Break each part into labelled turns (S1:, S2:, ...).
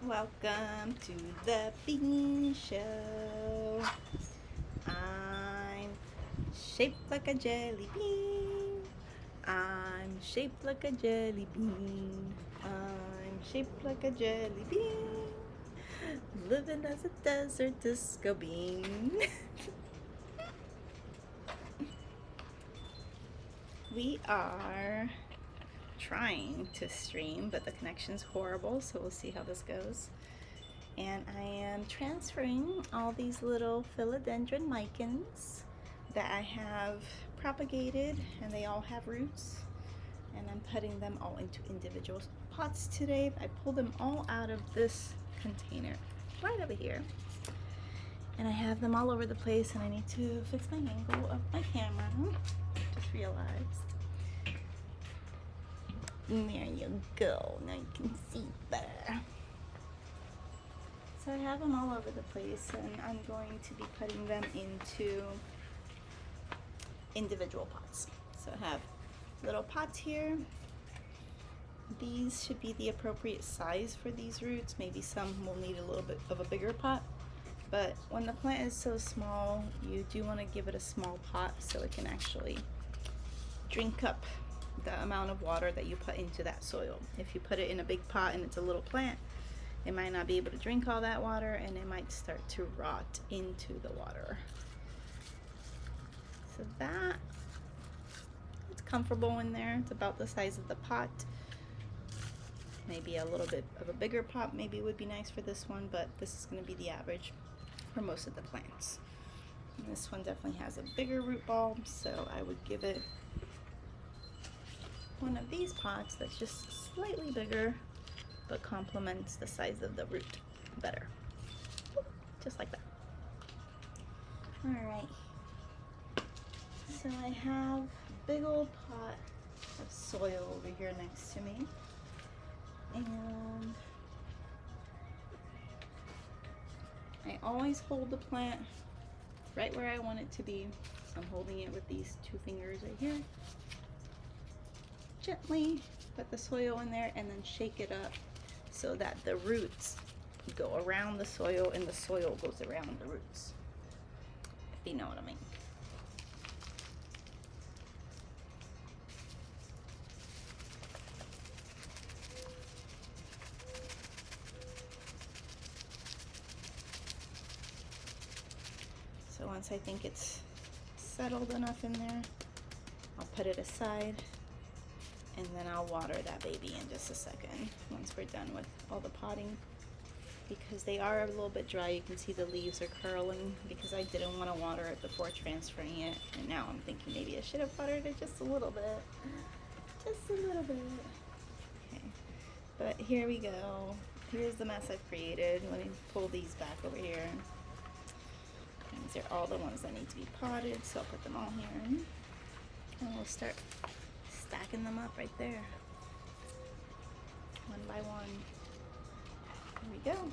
S1: Welcome to the Bean Show. I'm shaped like a jelly bean. I'm shaped like a jelly bean. I'm shaped like a jelly bean. Living as a desert disco bean. We are trying to stream, but the connection's horrible, so we'll see how this goes. And I am transferring all these little philodendron lichens that I have propagated, and they all have roots, and I'm putting them all into individual pots today. I pulled them all out of this container right over here, and I have them all over the place, and I need to fix my angle of my camera. Just realized. And there you go. Now you can see better. So I have them all over the place, and I'm going to be putting them into individual pots. So I have little pots here. These should be the appropriate size for these roots. Maybe some will need a little bit of a bigger pot, but when the plant is so small, you do want to give it a small pot so it can actually drink up the amount of water that you put into that soil. If you put it in a big pot and it's a little plant, it might not be able to drink all that water, and it might start to rot into the water. So that, it's comfortable in there. It's about the size of the pot. Maybe a little bit of a bigger pot maybe would be nice for this one, but this is going to be the average for most of the plants. And this one definitely has a bigger root ball, so I would give it one of these pots that's just slightly bigger but complements the size of the root better. Just like that. Alright. So I have a big old pot of soil over here next to me. And I always hold the plant right where I want it to be. So I'm holding it with these two fingers right here. Gently put the soil in there and then shake it up so that the roots go around the soil and the soil goes around the roots, if you know what I mean. So once I think it's settled enough in there, I'll put it aside, and then I'll water that baby in just a second once we're done with all the potting, because they are a little bit dry. You can see the leaves are curling because I didn't want to water it before transferring it, and now I'm thinking maybe I should have watered it just a little bit. Just a little bit. Okay, but here we go. Here's the mess I've created. Let me pull these back over here. These are all the ones that need to be potted, so I'll put them all here. And we'll start stacking them up right there, one by one. Here we go.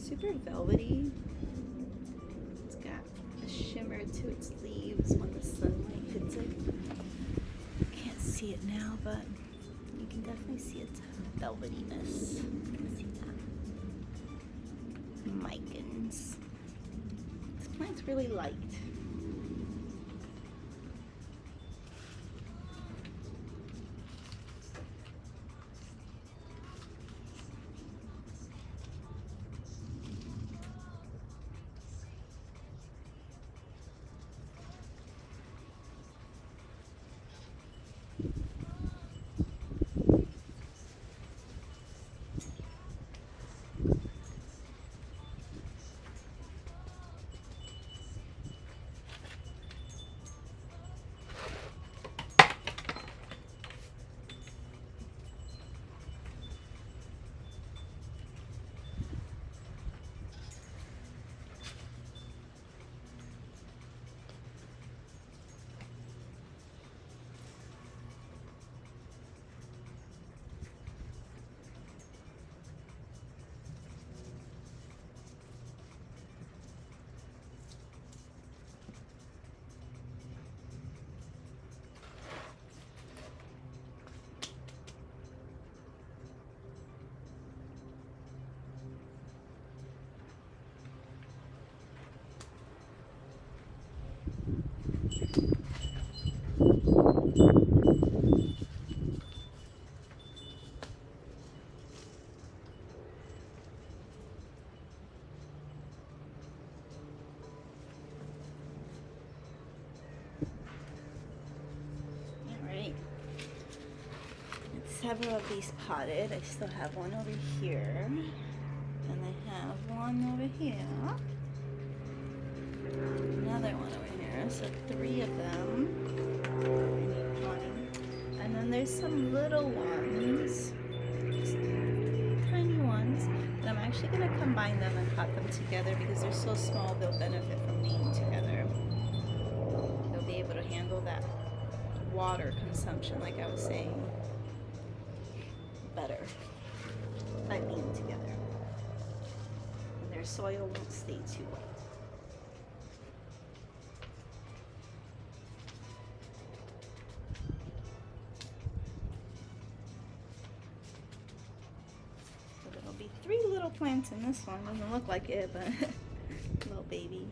S1: super velvety. It's got a shimmer to its leaves when the sunlight hits it. Can't see it now, but you can definitely see its velvetyness. You can see that. Micans. This plant's really light. Several of these potted. I still have one over here, and I have one over here, another one over here, so 3 of them I need potting. And then there's some little ones, just tiny ones, but I'm actually going to combine them and pot them together because they're so small they'll benefit from being together. They'll be able to handle that water consumption like I was saying better by being together, and their soil won't stay too wet. So there'll be 3 little plants in this one. Doesn't look like it, but little baby.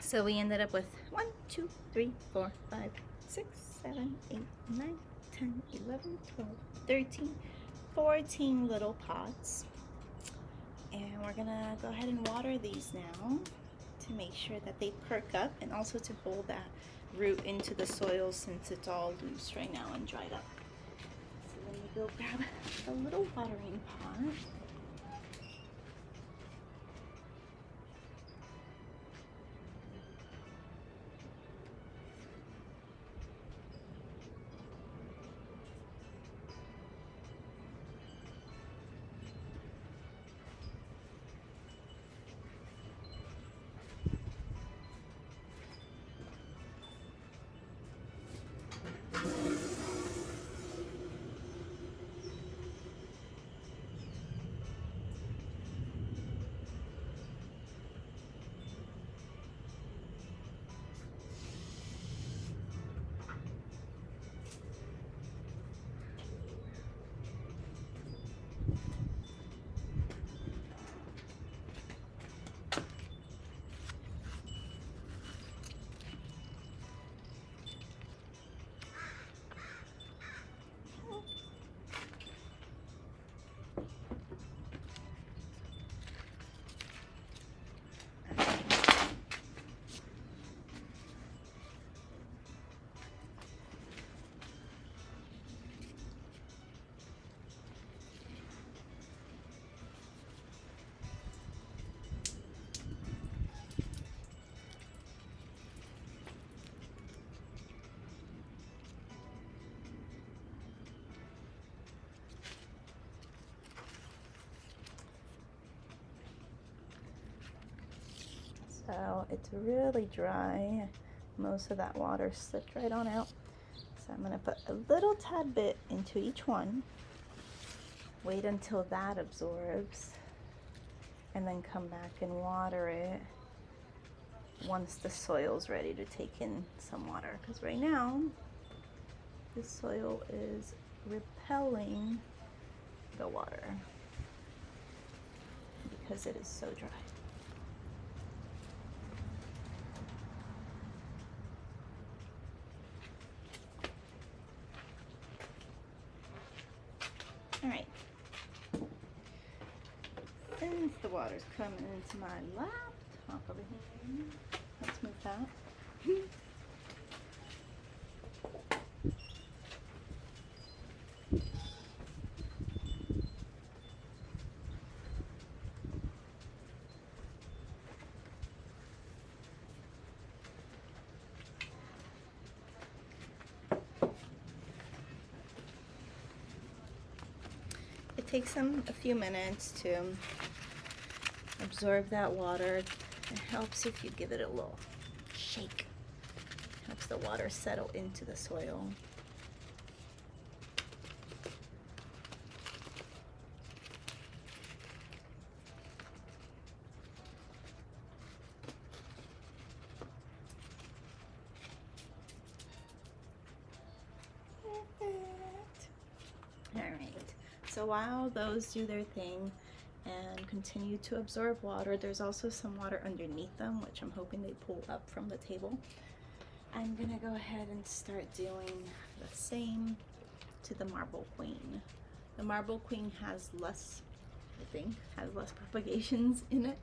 S1: So we ended up with 1, 2, 3, 4, 5, 6, 7, 8, 9, 10, 11, 12, 13, 14 little pots. And we're gonna go ahead and water these now to make sure that they perk up and also to hold that root into the soil since it's all loose right now and dried up. So let me go grab a little watering pot. So it's really dry. Most of that water slipped right on out. So I'm going to put a little tad bit into each one. Wait until that absorbs. And then come back and water it once the soil's ready to take in some water. Because right now, the soil is repelling the water because it is so dry. All right, since the water's coming into my laptop over here, let's move that. It takes them a few minutes to absorb that water. It helps if you give it a little shake. Helps the water settle into the soil. Perfect. All right. So while those do their thing and continue to absorb water, there's also some water underneath them, which I'm hoping they pull up from the table. I'm gonna go ahead and start doing the same to the marble queen. The marble queen has less, I think, has less propagations in it,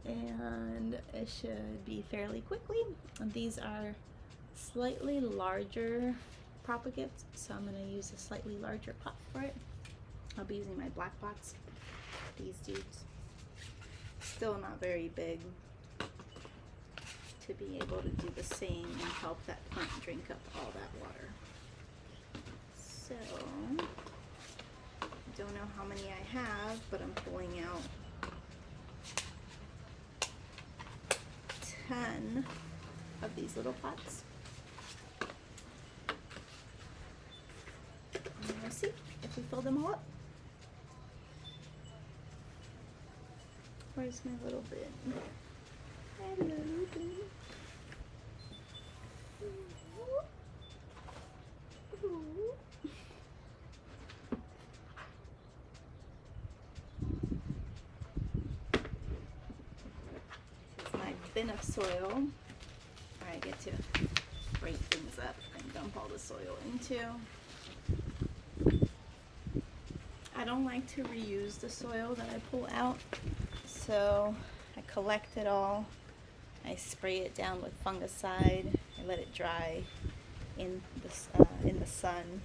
S1: and it should be fairly quickly. And these are slightly larger propagates, so I'm gonna use a slightly larger pot for it. I'll be using my black pots, these dudes. Still not very big to be able to do the same and help that plant drink up all that water. So, I don't know how many I have, but I'm pulling out 10 of these little pots. And we'll see if we fill them all up. Where's my little bin? Hello, bin. This is my bin of soil, where I get to break things up and dump all the soil into. I don't like to reuse the soil that I pull out. So I collect it all, I spray it down with fungicide, I I let it dry in the sun.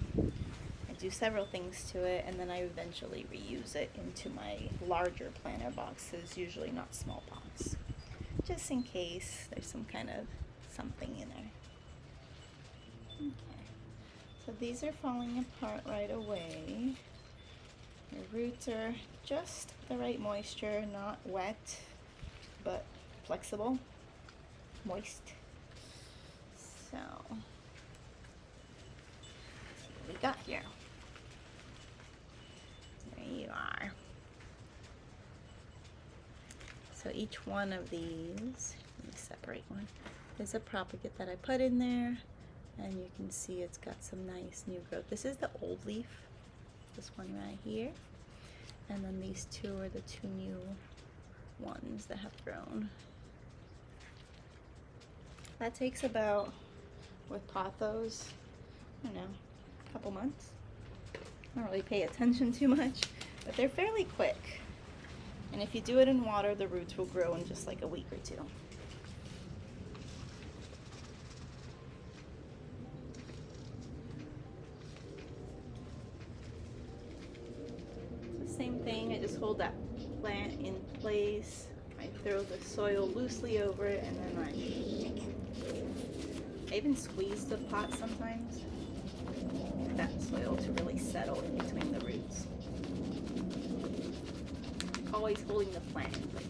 S1: I do several things to it, and then I eventually reuse it into my larger planter boxes, usually not small pots, just in case there's some kind of something in there. Okay, so these are falling apart right away. The roots are just the right moisture, not wet, but flexible, moist. So, let's see what we got here. There you are. So each one of these, let me separate one, is a propagate that I put in there, and you can see it's got some nice new growth. This is the old leaf, this one right here, and then these two are the two new ones that have grown. That takes about, with pothos, I don't know, a couple months. I don't really pay attention too much, but they're fairly quick. And if you do it in water, the roots will grow in just like a week or two. So same thing, I just hold that plant in place. I throw the soil loosely over it, and then I even squeeze the pot sometimes for that soil to really settle in between the roots. Always holding the plant in place.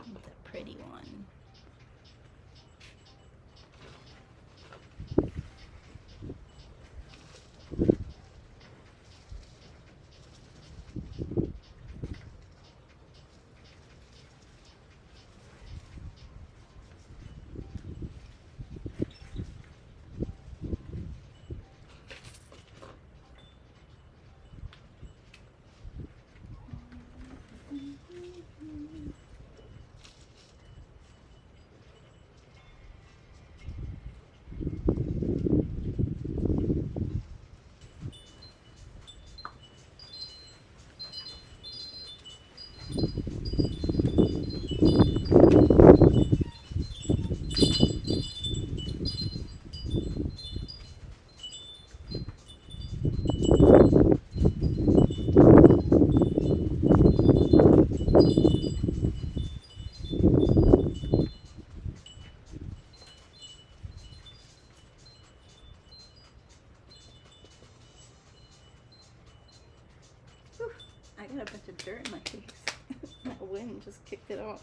S1: It's a pretty one. Whew, I got a bunch of dirt in my face. That wind just kicked it off.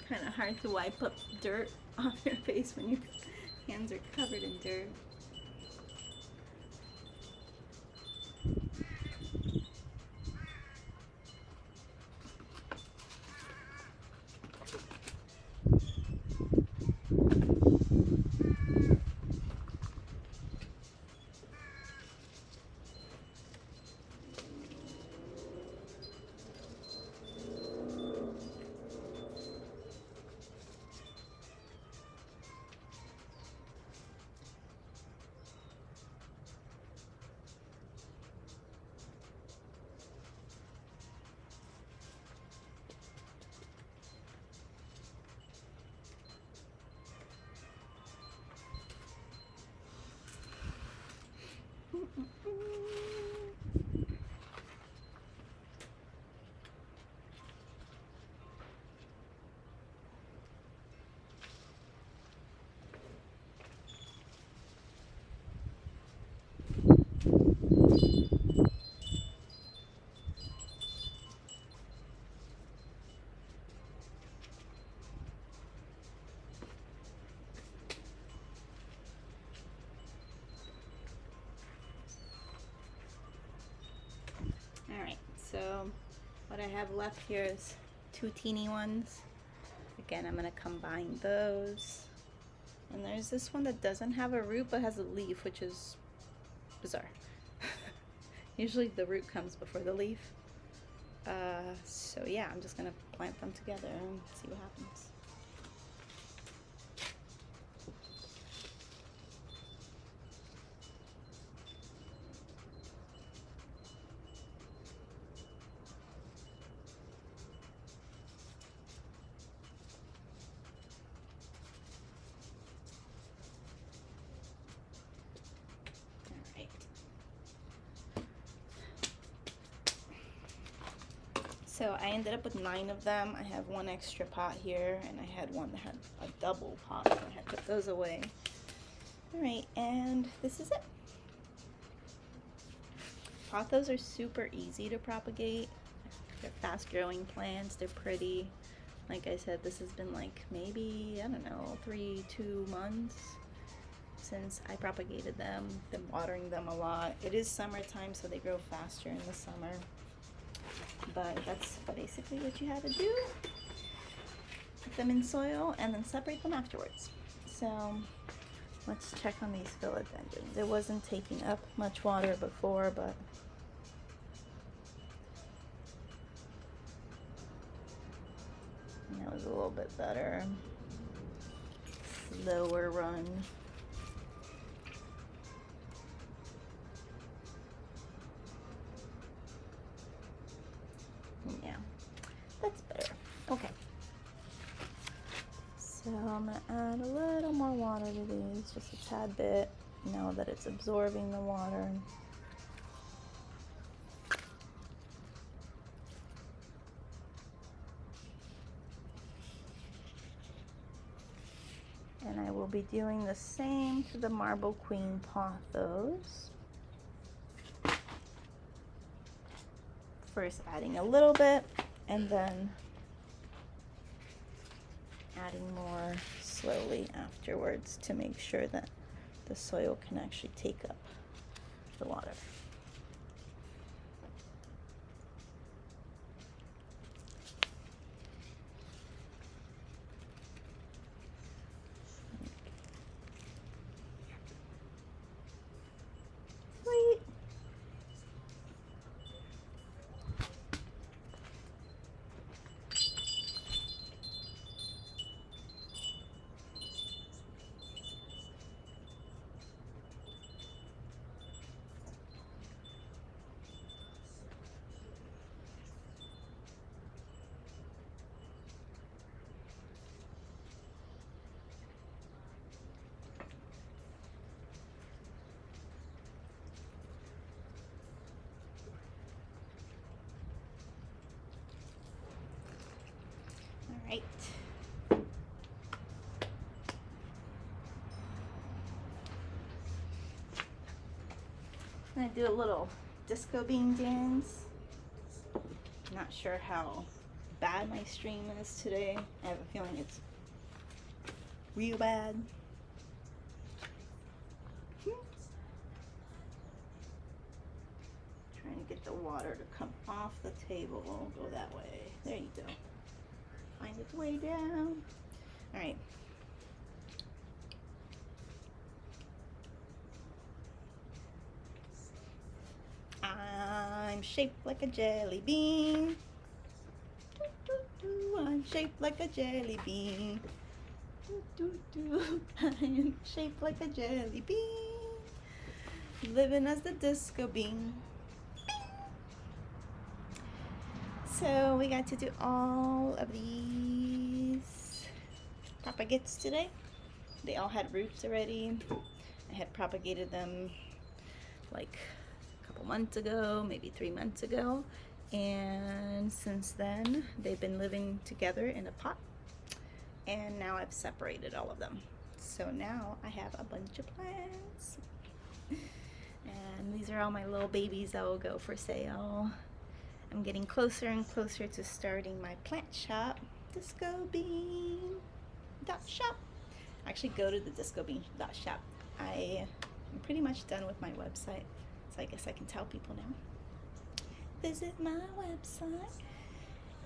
S1: Kind of hard to wipe up dirt off your face when your hands are covered in dirt. So what I have left here is 2 teeny ones. Again, I'm gonna combine those. And there's this one that doesn't have a root but has a leaf, which is bizarre. Usually the root comes before the leaf. So yeah, I'm just gonna plant them together and see what happens. So I ended up with 9 of them. I have 1 extra pot here, and I had one that had a double pot, so I had to put those away. Alright, and this is it. Pothos are super easy to propagate. They're fast growing plants, they're pretty. Like I said, this has been like maybe, I don't know, 2 months since I propagated them. Been watering them a lot. It is summertime, so they grow faster in the summer. But that's basically what you have to do. Put them in soil and then separate them afterwards. So let's check on these philodendrons. It wasn't taking up much water before, but that was a little bit better. Slower run. Yeah, that's better. Okay. So I'm going to add a little more water to these, just a tad bit, now that it's absorbing the water. And I will be doing the same to the Marble Queen pothos. First adding a little bit, and then adding more slowly afterwards to make sure that the soil can actually take up the water. Sweet. Right. I'm gonna do a little disco bean dance. Not sure how bad my stream is today. I have a feeling it's real bad. Trying to get the water to come off the table. We'll go that way. There you go. Find its way down. All right. I'm shaped like a jelly bean. I'm shaped like a jelly bean. I'm shaped like a jelly bean. Living as the disco bean. So we got to do all of these propagates today. They all had roots already. I had propagated them like a couple months ago, maybe 3 months ago. And since then, they've been living together in a pot. And now I've separated all of them. So now I have a bunch of plants. And these are all my little babies that will go for sale. I'm getting closer and closer to starting my plant shop, discobean.shop. Actually, go to the discobean.shop. I am pretty much done with my website, so I guess I can tell people now. visit my website.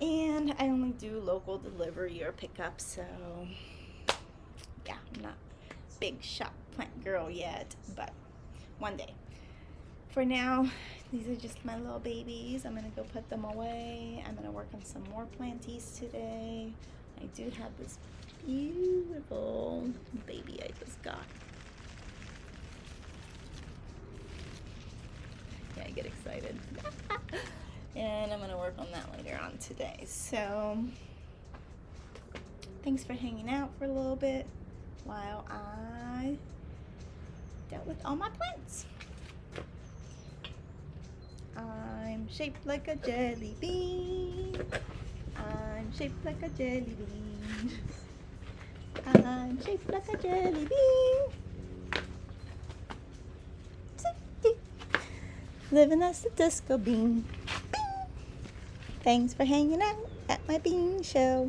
S1: And I only do local delivery or pickup, so yeah, I'm not a big shop plant girl yet, but one day. For now, these are just my little babies. I'm gonna go put them away. I'm gonna work on some more planties today. I do have this beautiful baby I just got. Yeah, I get excited. And I'm gonna work on that later on today. So thanks for hanging out for a little bit while I dealt with all my plants. I'm shaped like a jelly bean. I'm shaped like a jelly bean. I'm shaped like a jelly bean. Living as a disco bean. Bing. Thanks for hanging out at my bean show.